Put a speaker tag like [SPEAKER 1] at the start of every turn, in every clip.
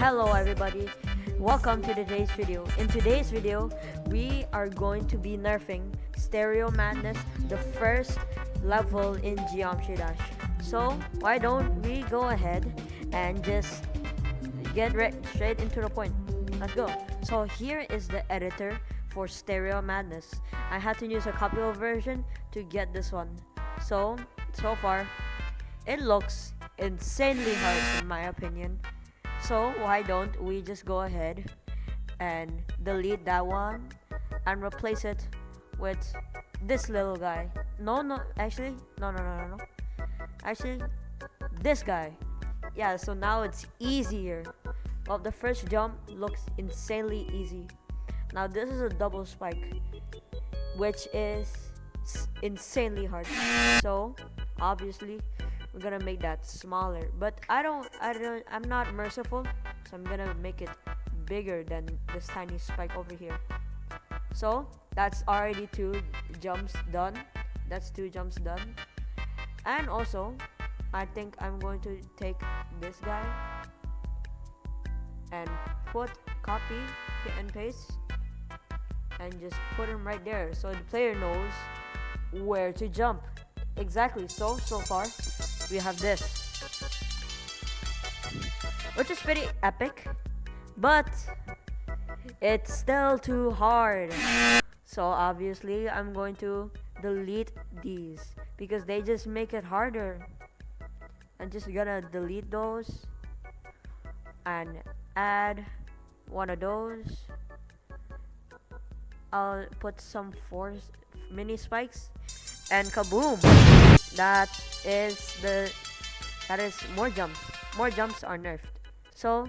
[SPEAKER 1] Hello everybody, welcome to today's video. In today's video, we are going to be nerfing Stereo Madness, the first level in Geometry Dash. So why don't we go ahead and just get straight into the point. Let's go. So here is the editor for Stereo Madness. I had to use a copy version to get this one. So far, it looks insanely hard in my opinion. So why don't we just go ahead and delete that one and replace it with this little guy. Actually, no. Actually, this guy. Yeah, so now it's easier. Well, the first jump looks insanely easy. Now this is a double spike, which is insanely hard. So obviously we're gonna make that smaller, but I'm not merciful, so I'm gonna make it bigger than this tiny spike over here. So that's already two jumps done. And also I think I'm going to take this guy and copy and paste and just put him right there so the player knows where to jump. Exactly. So far we have this, which is pretty epic, but it's still too hard. So obviously I'm going to delete these because they just make it harder. I'm just gonna delete those and add one of those. I'll put some mini spikes and kaboom! That is more jumps. More jumps are nerfed. So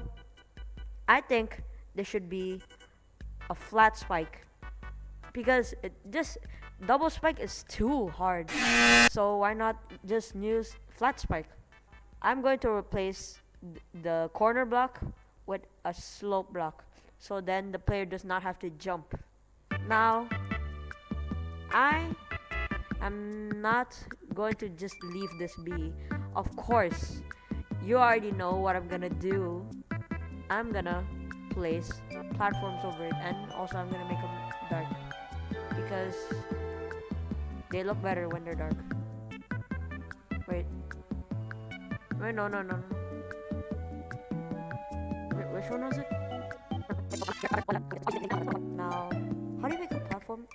[SPEAKER 1] I think there should be a flat spike because just double spike is too hard. So why not just use flat spike? I'm going to replace the corner block with a slope block, so then the player does not have to jump. Now I'm not going to just leave this be. Of course, you already know what I'm gonna do. I'm gonna place platforms over it, and also I'm gonna make them dark because they look better when they're dark. Wait, no. Which one was it? Now, how do you make a platform?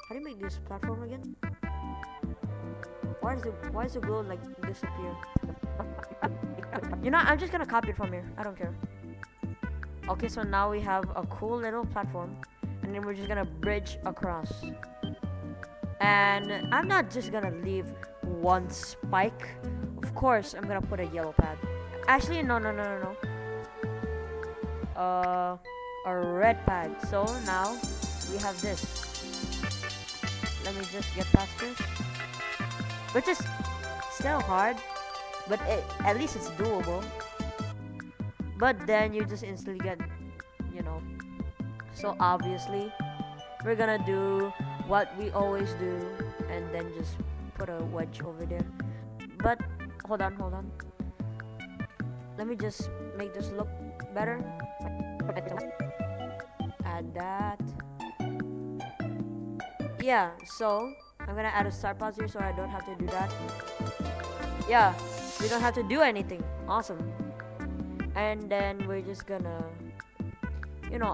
[SPEAKER 1] How do you make this platform again? Why does the glow like disappear? You know, I'm just gonna copy it from here. I don't care. Okay, so now we have a cool little platform, and then we're just gonna bridge across. And I'm not just gonna leave one spike. Of course, I'm gonna put a yellow pad. Actually, no. A red pad. So now we have this. Let me just get past this, which is still hard, but at least it's doable. But then you just instantly get, so obviously we're gonna do what we always do and then just put a wedge over there. But hold on, let me just make this look better. Add that. Yeah, so I'm gonna add a star pause here so I don't have to do that. Yeah, we don't have to do anything. Awesome. And then we're just gonna,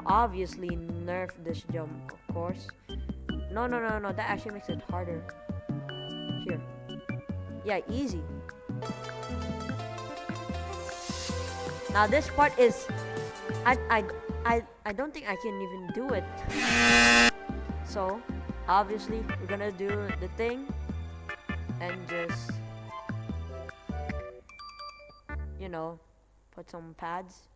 [SPEAKER 1] obviously nerf this jump, of course. No, that actually makes it harder. Here. Yeah, easy. Now this part is, I don't think I can even do it. So obviously we're gonna do the thing and just put some pads.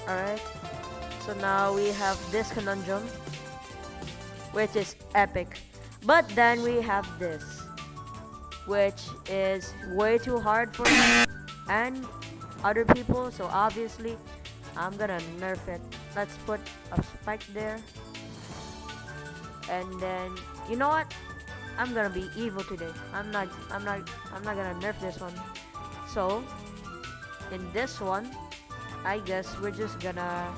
[SPEAKER 1] Alright, so now we have this conundrum, which is epic, but then we have this, which is way too hard for me and other people. So obviously I'm gonna nerf it. Let's put a spike there, and then you know what? I'm gonna be evil today. I'm not gonna nerf this one. So in this one, I guess we're just gonna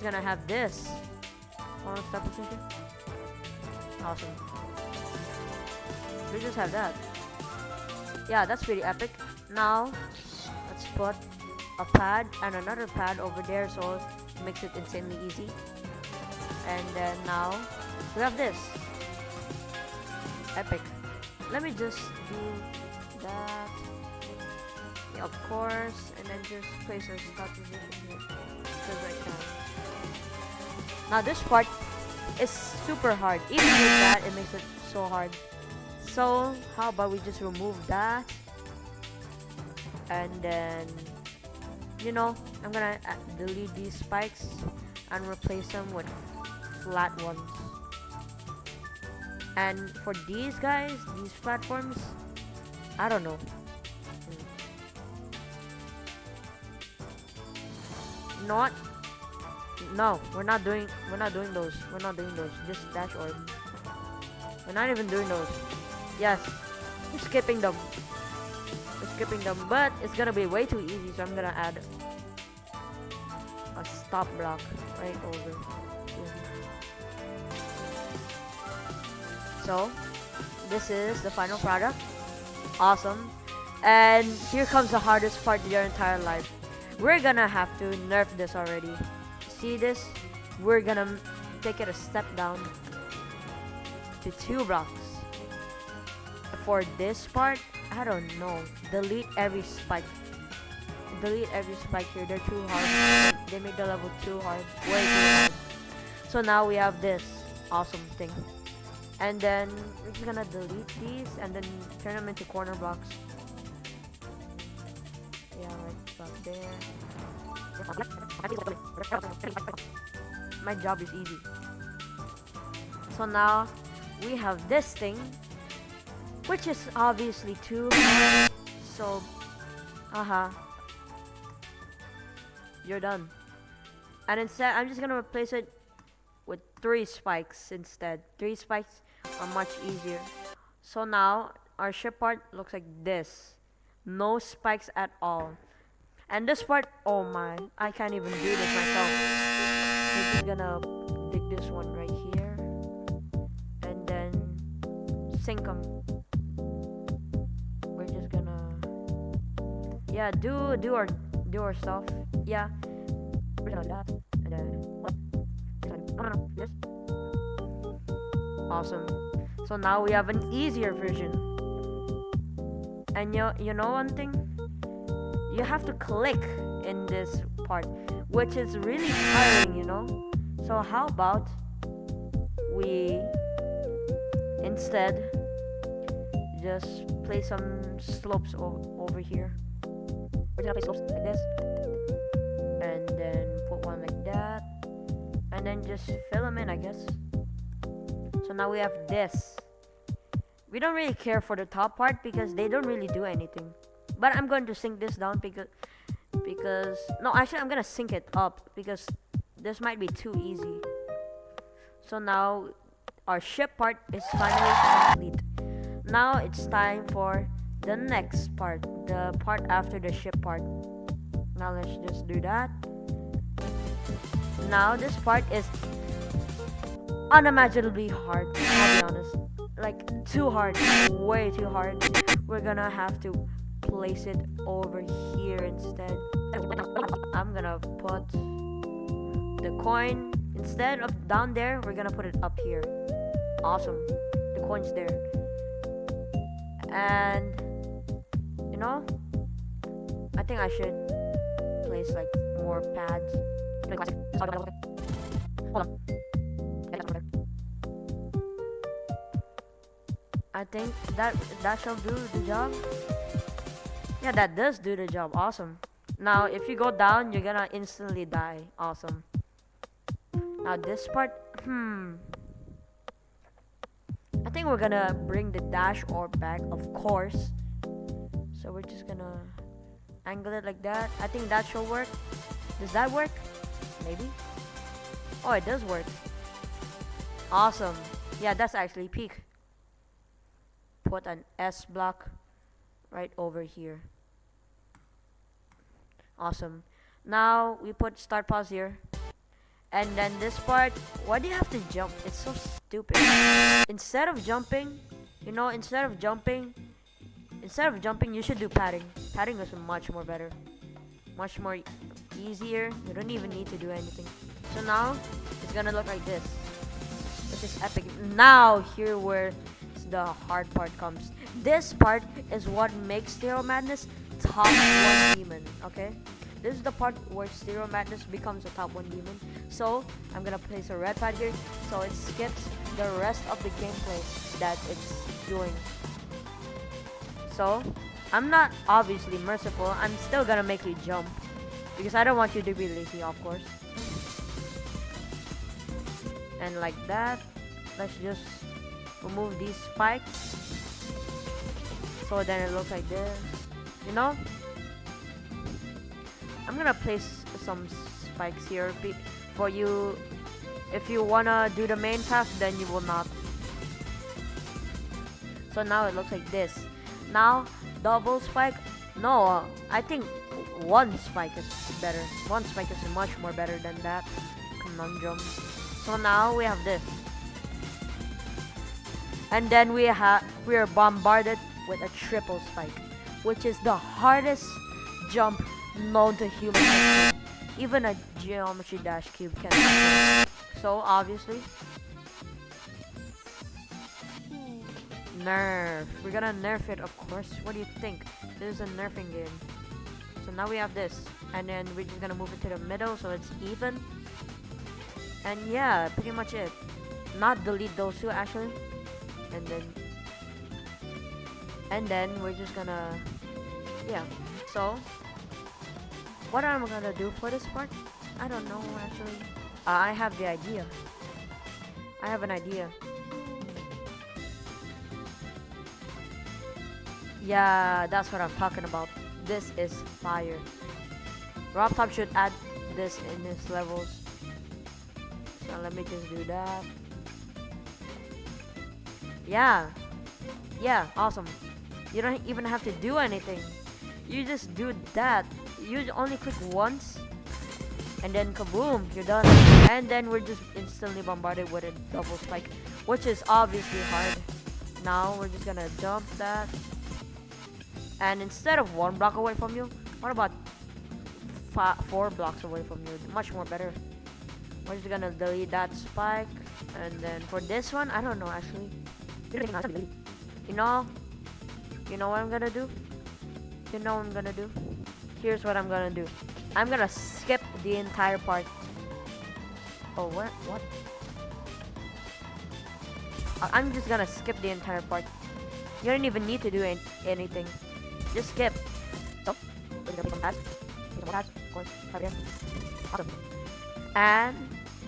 [SPEAKER 1] have this. Hold on, stop position. Awesome. We just have that. Yeah, that's pretty epic. Now let's put a pad and another pad over there so it makes it insanely easy. And then now we have this. Epic. Let me just do that. Yeah, of course. And then just place our start position here. Just right now. Now this part is super hard. Even with that, it makes it so hard. So how about we just remove that? And then, you know, I'm gonna delete these spikes and replace them with flat ones. And for these guys, these platforms, I don't know. Not. No, we're not doing those. We're not doing those. Just dash orb. We're not even doing those. Yes, we're skipping them. We're skipping them, but it's gonna be way too easy. So I'm gonna add a stop block right over here. So this is the final product. Awesome. And here comes the hardest part of your entire life. We're gonna have to nerf this already. See this? We're gonna take it a step down to 2 blocks. For this part, I don't know. Delete every spike. Delete every spike here. They're too hard. They make the level too hard. Way too hard. So now we have this awesome thing. And then we're just gonna delete these and then turn them into corner blocks. Yeah, right about there. My job is easy. So now we have this thing, which is obviously too hard. So, you're done. And instead, I'm just gonna replace it with 3 spikes instead. 3 spikes are much easier. So now our ship part looks like this. No spikes at all. And this part, oh my, I can't even do this myself. We're just gonna dig this one right here. And then sink them. We're just gonna, yeah, do our stuff. Yeah. We're gonna do that. And then what? No, this. Awesome. So now we have an easier version. And you know one thing? You have to click in this part, which is really tiring, you know? So how about we instead just place some slopes over here. We're gonna place slopes like this. And then put one like that. And then just fill them in, I guess. So now we have this. We don't really care for the top part because they don't really do anything. But I'm going to sink this down because no, actually I'm gonna sink it up because this might be too easy. So now our ship part is finally complete. Now it's time for the next part, the part after the ship part. Now let's just do that. Now this part is unimaginably hard, I'll be honest. Like too hard, way too hard. We're gonna have to place it over here instead. I'm gonna put the coin instead of down there. We're gonna put it up here. Awesome, the coin's there. And you know, I think I should place like more pads. Hold on. I think that shall do the job. Yeah, that does do the job. Awesome. Now, if you go down, you're gonna instantly die. Awesome. Now, this part, I think we're gonna bring the dash orb back, of course. So we're just gonna angle it like that. I think that should work. Does that work? Maybe. Oh, it does work. Awesome. Yeah, that's actually peak. Put an S block right over here. Awesome. Now we put start pause here. And then this part, why do you have to jump? It's so stupid. Instead of jumping, instead of jumping, you should do padding. Padding is much more better. Much more easier. You don't even need to do anything. So now, it's gonna look like this. Which is epic. Now, here where the hard part comes. This part is what makes Stereo Madness top 1 demon, okay? This is the part where Stereo Madness becomes a top 1 demon. So, I'm gonna place a red pad here, so it skips the rest of the gameplay that it's doing. So, I'm not obviously merciful. I'm still gonna make you jump, because I don't want you to be lazy, of course. And like that, let's just remove these spikes. So then it looks like this, you know? I'm gonna place some spikes here for you. If you wanna do the main path, then you will not. So now it looks like this. Now, double spike. No, I think 1 spike is better. 1 spike is much more better than that conundrum. So now we have this. And then we are bombarded with a triple spike, which is the hardest jump known to humans. Even a geometry dash cube can do it. So obviously, nerf. We're gonna nerf it, of course. What do you think? This is a nerfing game. So now we have this, and then we're just gonna move it to the middle so it's even. And yeah, pretty much it. Not delete those two actually. And then we're just gonna, yeah. So what am I gonna do for this part? I don't know actually. I have the idea. I have an idea. Yeah, that's what I'm talking about. This is fire. RobTop should add this in his levels. So let me just do that. Yeah. Yeah, awesome. You don't even have to do anything. You just do that. You only click once, and then kaboom, you're done. And then we're just instantly bombarded with a double spike, which is obviously hard. Now we're just gonna jump that. And instead of 1 block away from you, what about 4 blocks away from you? Much more better. We're just gonna delete that spike. And then for this one, I don't know actually. You know what I'm gonna do? You know what I'm gonna do? Here's what I'm gonna do. I'm gonna skip the entire part. Oh, what? I'm just gonna skip the entire part. You don't even need to do anything. Just skip. So, we're gonna play some pads. Of course. Awesome. And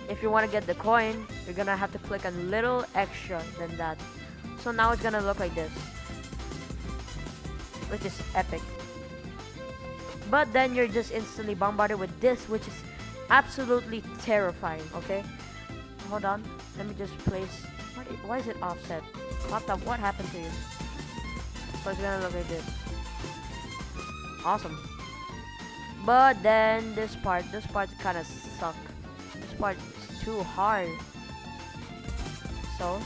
[SPEAKER 1] if you want to get the coin, you're gonna have to click a little extra than that. So now it's gonna look like this, which is epic. But then you're just instantly bombarded with this, which is absolutely terrifying. Okay, hold on. Let me just place. Why is it offset? Laptop, what happened to you? So it's gonna look like this. Awesome. But then this part kind of suck. This part is too hard. So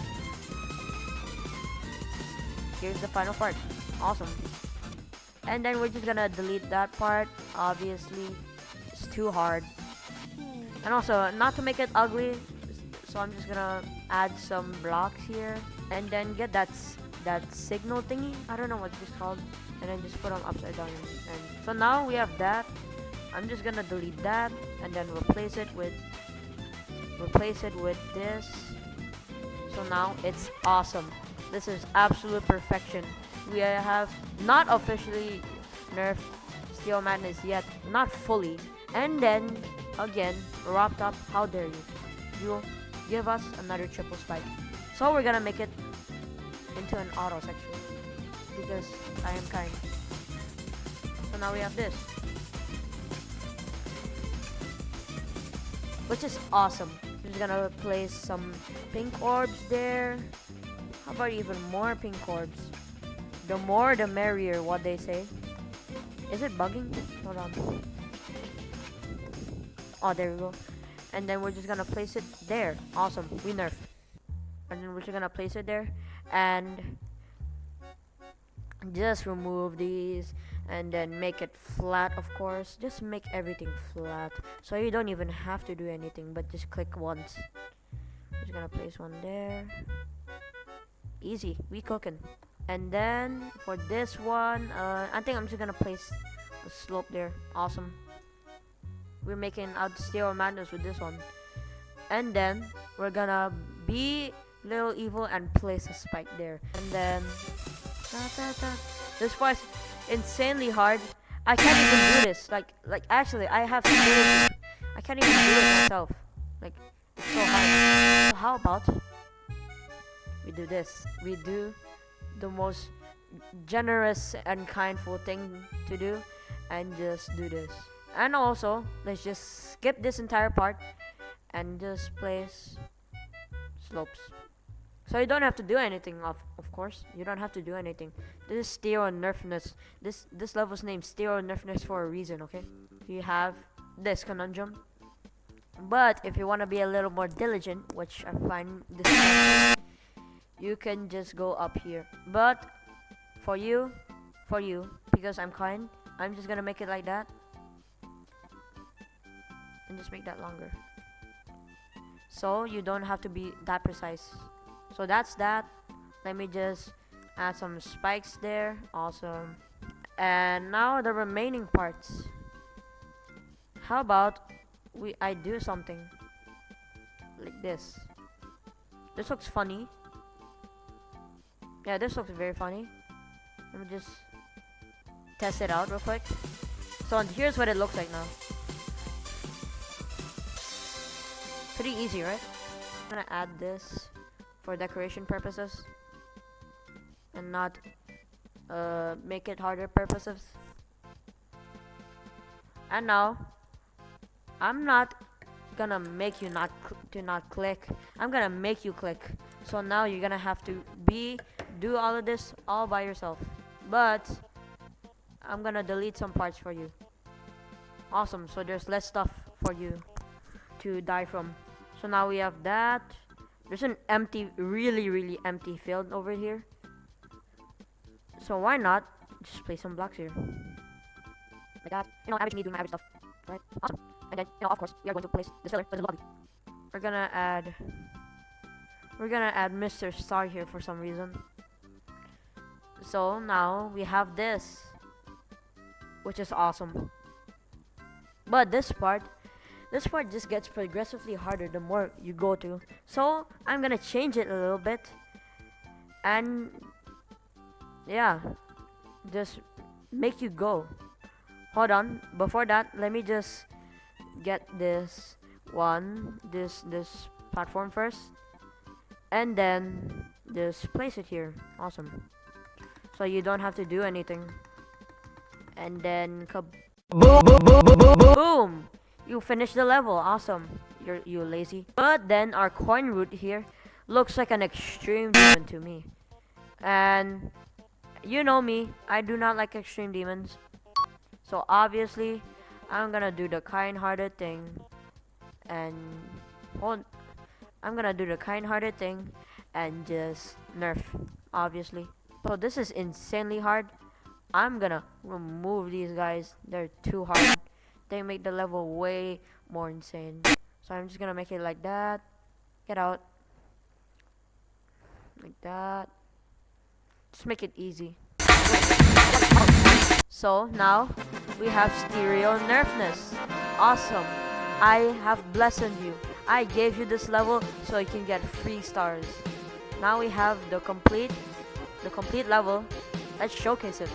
[SPEAKER 1] here's the final part. Awesome. And then we're just gonna delete that part. Obviously, it's too hard. And also, not to make it ugly, so I'm just gonna add some blocks here, and then get that signal thingy. I don't know what this is called. And then just put them upside down. And so now we have that. I'm just gonna delete that and then replace it with this. So now it's awesome. This is absolute perfection. We have not officially nerfed Stereo Madness yet, not fully. And then again, RobTop, how dare you? You give us another triple spike. So we're gonna make it into an auto section because I am kind. So now we have this, which is awesome. Just gonna place some pink orbs there. How about even more pink orbs? The more the merrier, what they say. Is it bugging? Hold on. Oh, there we go. And then we're just gonna place it there. Awesome, we nerf. And then we're just gonna place it there and just remove these and then make it flat, of course. Just make everything flat so you don't even have to do anything but just click once. Just gonna place one there. Easy, we cooking. And then for this one, I think I'm just gonna place a slope there. Awesome. We're making out Stereo Madness with this one. And then we're gonna be little evil and place a spike there. And then this part's insanely hard. I can't even do this. Like actually I have to do it. I can't even do it myself. Like, it's so hard. So how about we do this? We do the most generous and kindful thing to do and just do this. And also, let's just skip this entire part and just place slopes. So you don't have to do anything, of course. You don't have to do anything. This is Stereo Nerfness. This level's named Stereo Nerfness for a reason, okay? You have this conundrum. But if you want to be a little more diligent, which I find this you can just go up here. But for you, because I'm kind, I'm just gonna make it like that. And just make that longer. So you don't have to be that precise. So that's that. Let me just add some spikes there. Awesome. And now the remaining parts. How about I do something like this. This looks funny. Yeah, this looks very funny. Let me just test it out real quick. So here's what it looks like now. Pretty easy, right? I'm gonna add this for decoration purposes and not make it harder purposes. And now I'm not gonna make you not click. I'm gonna make you click. So now you're gonna have to do all of this all by yourself. But I'm gonna delete some parts for you. Awesome. So there's less stuff for you to die from. So now we have that. There's an empty, really empty field over here. So why not just place some blocks here? Like that. You know, average me doing my average stuff. Right? Awesome. And then, you know, of course, we are going to place this filler for the lobby. We're gonna add Mr. Star here for some reason. So now we have this, which is awesome. But this part just gets progressively harder the more you go to. So I'm gonna change it a little bit. And yeah, just make you go. Hold on, before that, let me just get this platform first. And then just place it here. Awesome. So you don't have to do anything. And then boom! You finished the level. Awesome. You lazy. But then our coin root here looks like an extreme demon to me. And you know me, I do not like extreme demons. So obviously, I'm gonna do the kind-hearted thing. And I'm gonna do the kind-hearted thing and just nerf, obviously. So this is insanely hard. I'm gonna remove these guys. They're too hard. They make the level way more insane. So I'm just gonna make it like that. Get out. Like that. Just make it easy. So now we have Stereo Nerfness. Awesome. I have blessed you. I gave you this level so you can get free stars. Now we have the complete level. Let's showcase it.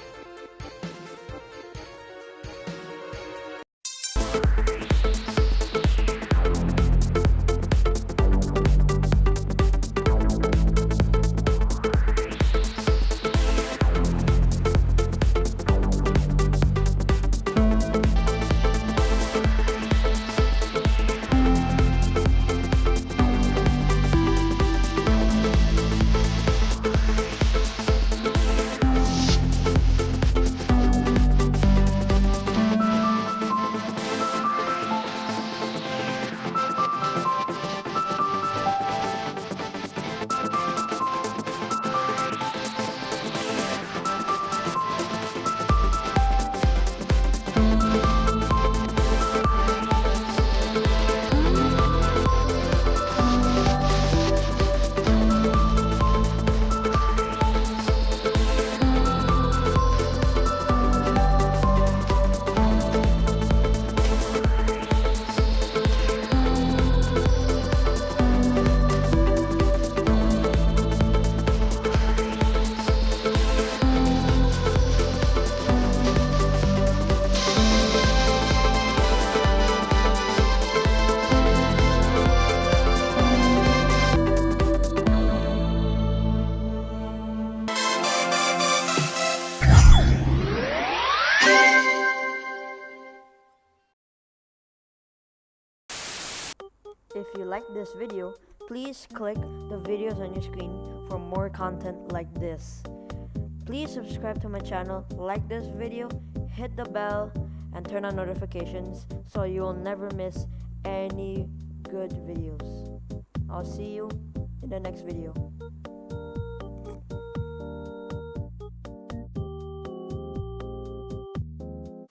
[SPEAKER 1] if you like this video, please click the videos on your screen for more content like this. Please subscribe to my channel, like this video, hit the bell, and turn on notifications so you will never miss any good videos. I'll see you in the next video.